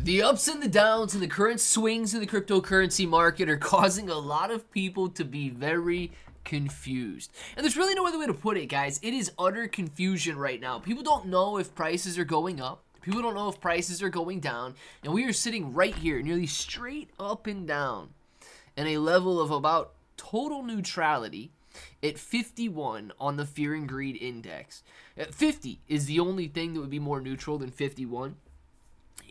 The ups and the downs and the current swings in the cryptocurrency market are causing a lot of people to be very confused. And there's really no other way to put it, guys. It is utter confusion right now. People don't know if prices are going up. People don't know if prices are going down. And we are sitting right here, nearly straight up and down, in a level of about total neutrality at 51 on the Fear and Greed Index. 50 is the only thing that would be more neutral than 51.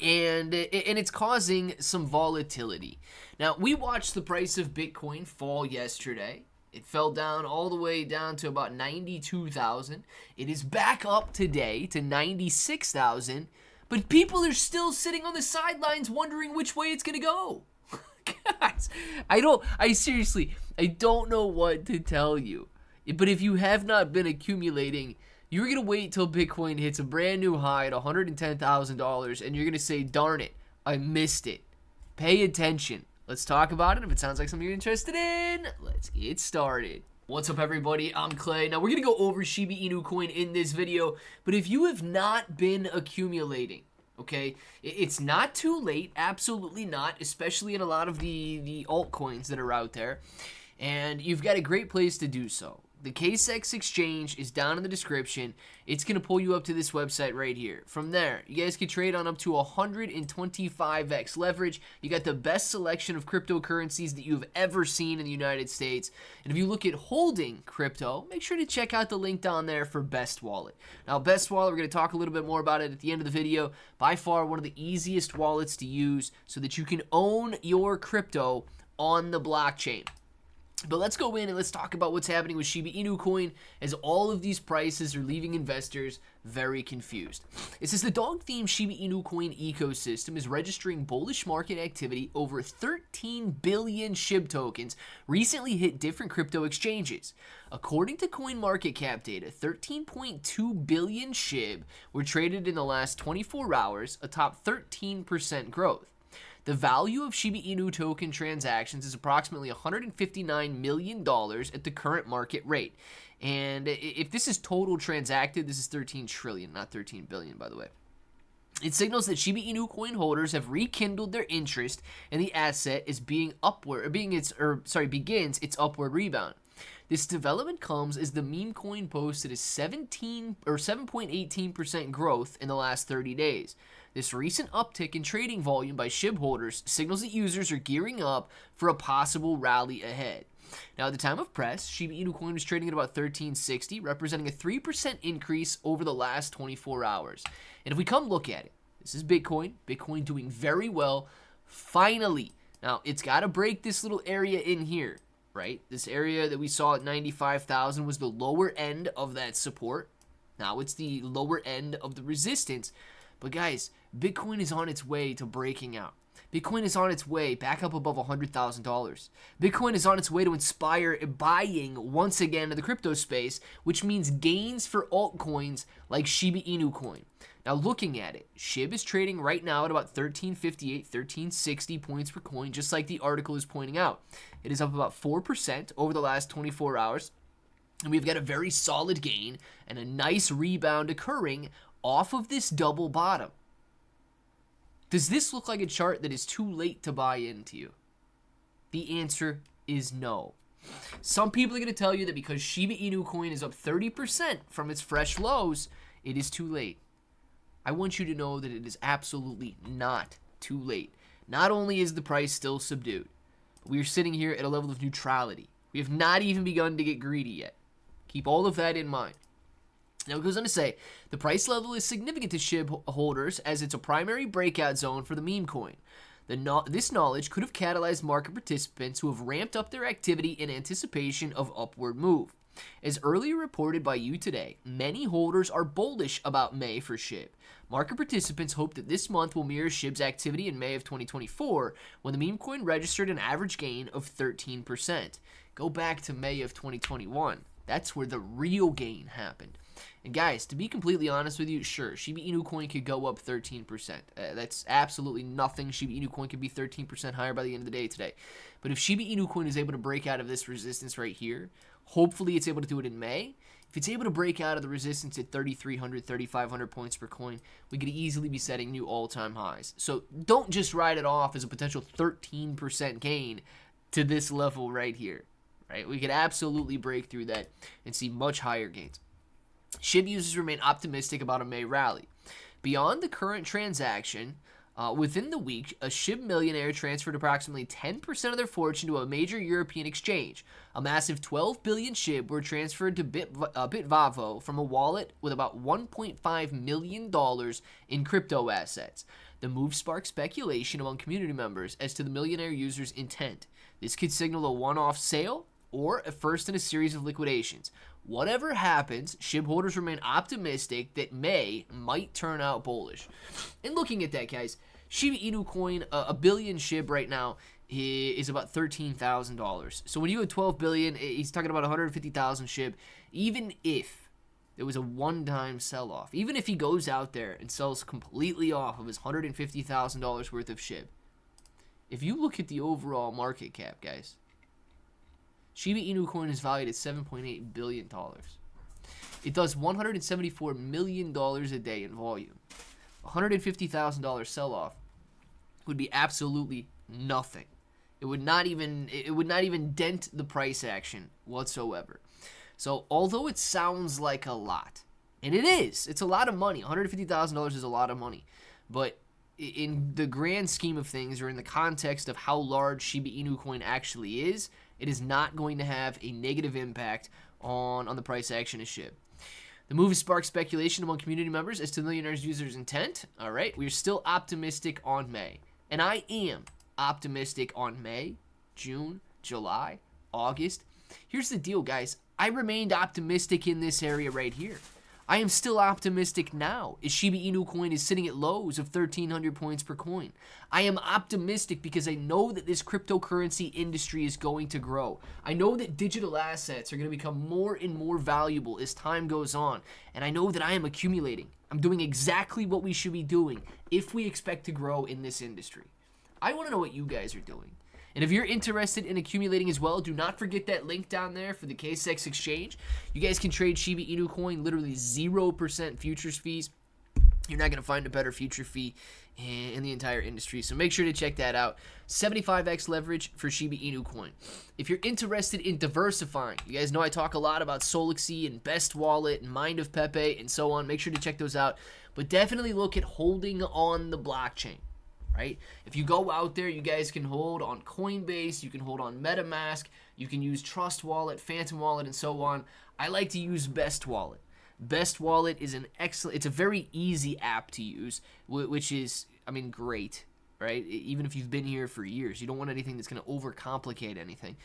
And it's causing some volatility. Now, we watched the price of Bitcoin fall yesterday. It fell down all the way down to about 92,000. It is back up today to 96,000, but people are still sitting on the sidelines wondering which way it's going to go. Guys, I don't know what to tell you. But if you have not been accumulating, you're going to wait till Bitcoin hits a brand new high at $110,000 and you're going to say, darn it, I missed it. Pay attention. Let's talk about it. If it sounds like something you're interested in, let's get started. What's up, everybody? I'm Clay. Now, we're going to go over Shiba Inu coin in this video, but if you have not been accumulating, okay, it's not too late. Absolutely not, especially in a lot of the altcoins that are out there, and you've got a great place to do so. The KSX exchange is down in the description. It's going to pull you up to this website right here. From there, you guys can trade on up to 125x leverage. You got the best selection of cryptocurrencies that you've ever seen in the United States. And if you look at holding crypto, make sure to check out the link down there for Best Wallet. Now, Best Wallet, we're going to talk a little bit more about it at the end of the video. By far, one of the easiest wallets to use so that you can own your crypto on the blockchain. But let's go in and let's talk about what's happening with Shiba Inu coin, as all of these prices are leaving investors very confused. It says the dog-themed Shiba Inu coin ecosystem is registering bullish market activity. Over 13 billion SHIB tokens recently hit different crypto exchanges. According to CoinMarketCap data, 13.2 billion SHIB were traded in the last 24 hours, a top 13% growth. The value of Shiba Inu token transactions is approximately $159 million at the current market rate. And if this is total transacted, this is 13 trillion, not 13 billion, by the way. It signals that Shiba Inu coin holders have rekindled their interest in the asset as begins its upward rebound. This development comes as the meme coin posted a 7.18% growth in the last 30 days. This recent uptick in trading volume by SHIB holders signals that users are gearing up for a possible rally ahead. Now, at the time of press, Shiba Inu coin was trading at about $13.60, representing a 3% increase over the last 24 hours. And if we come look at it, this is Bitcoin. Bitcoin doing very well, finally. Now, it's got to break this little area in here, right? This area that we saw at 95,000 was the lower end of that support. Now, it's the lower end of the resistance. But guys, Bitcoin is on its way to breaking out. Bitcoin is on its way back up above $100,000. Bitcoin is on its way to inspire buying once again in the crypto space, which means gains for altcoins like Shiba Inu coin. Now, looking at it, SHIB is trading right now at about 1358, 1360 points per coin, just like the article is pointing out. It is up about 4% over the last 24 hours. And we've got a very solid gain and a nice rebound occurring off of this double bottom. Does this look like a chart that is too late to buy into you? The answer is no. Some people are going to tell you that because Shiba Inu coin is up 30% from its fresh lows, it is too late. I want you to know that it is absolutely not too late. Not only is the price still subdued, but we are sitting here at a level of neutrality. We have not even begun to get greedy yet. Keep all of that in mind. Now, it goes on to say, the price level is significant to SHIB holders as it's a primary breakout zone for the meme coin. This knowledge could have catalyzed market participants who have ramped up their activity in anticipation of upward move. As earlier reported by you today, many holders are bullish about May for SHIB. Market participants hope that this month will mirror SHIB's activity in May of 2024, when the meme coin registered an average gain of 13%. Go back to May of 2021. That's where the real gain happened. And guys, to be completely honest with you, sure, Shiba Inu coin could go up 13%. That's absolutely nothing. Shiba Inu coin could be 13% higher by the end of the day today. But if Shiba Inu coin is able to break out of this resistance right here, hopefully it's able to do it in May. If it's able to break out of the resistance at 3,300, 3,500 points per coin, we could easily be setting new all-time highs. So don't just write it off as a potential 13% gain to this level right here. Right? We could absolutely break through that and see much higher gains. SHIB users remain optimistic about a May rally. Beyond the current transaction, within the week, a SHIB millionaire transferred approximately 10% of their fortune to a major European exchange. A massive 12 billion SHIB were transferred to Bitvavo from a wallet with about $1.5 million in crypto assets. The move sparked speculation among community members as to the millionaire user's intent. This could signal a one-off sale or a first in a series of liquidations. Whatever happens, SHIB holders remain optimistic that May might turn out bullish. And looking at that, guys, Shiba Inu coin, a billion SHIB right now, is about $13,000. So when you have 12 billion, he's talking about 150,000 SHIB. Even if there was a one-time sell-off, even if he goes out there and sells completely off of his $150,000 worth of SHIB, if you look at the overall market cap, guys, Shiba Inu coin is valued at $7.8 billion. It does $174 million a day in volume. $150,000 sell-off would be absolutely nothing. It would not even dent the price action whatsoever. So although it sounds like a lot, and it is, it's a lot of money. $150,000 is a lot of money, but in the grand scheme of things, or in the context of how large Shiba Inu coin actually is, it is not going to have a negative impact on the price action of SHIB. The move has sparked speculation among community members as to the millionaire's user's intent. All right, we're still optimistic on May. And I am optimistic on May, June, July, August. Here's the deal, guys. I remained optimistic in this area right here. I am still optimistic now as Shiba Inu coin is sitting at lows of 1,300 points per coin. I am optimistic because I know that this cryptocurrency industry is going to grow. I know that digital assets are going to become more and more valuable as time goes on. And I know that I am accumulating. I'm doing exactly what we should be doing if we expect to grow in this industry. I want to know what you guys are doing. And if you're interested in accumulating as well, do not forget that link down there for the KSX exchange. You guys can trade Shiba Inu coin, literally 0% futures fees. You're not going to find a better future fee in the entire industry. So make sure to check that out. 75x leverage for Shiba Inu coin. If you're interested in diversifying, you guys know I talk a lot about Solixi and Best Wallet and Mind of Pepe and so on. Make sure to check those out. But definitely look at holding on the blockchain. Right? If you go out there, you guys can hold on Coinbase, you can hold on MetaMask, you can use Trust Wallet, Phantom Wallet, and so on. I like to use Best Wallet. Best Wallet is it's a very easy app to use, which is, I mean, great, right? Even if you've been here for years, you don't want anything that's going to overcomplicate anything.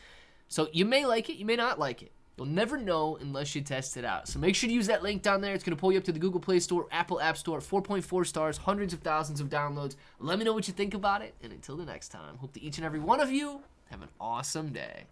So you may like it, you may not like it. You'll never know unless you test it out. So make sure to use that link down there. It's going to pull you up to the Google Play Store, Apple App Store, 4.4 stars, hundreds of thousands of downloads. Let me know what you think about it. And until the next time, hope that each and every one of you have an awesome day.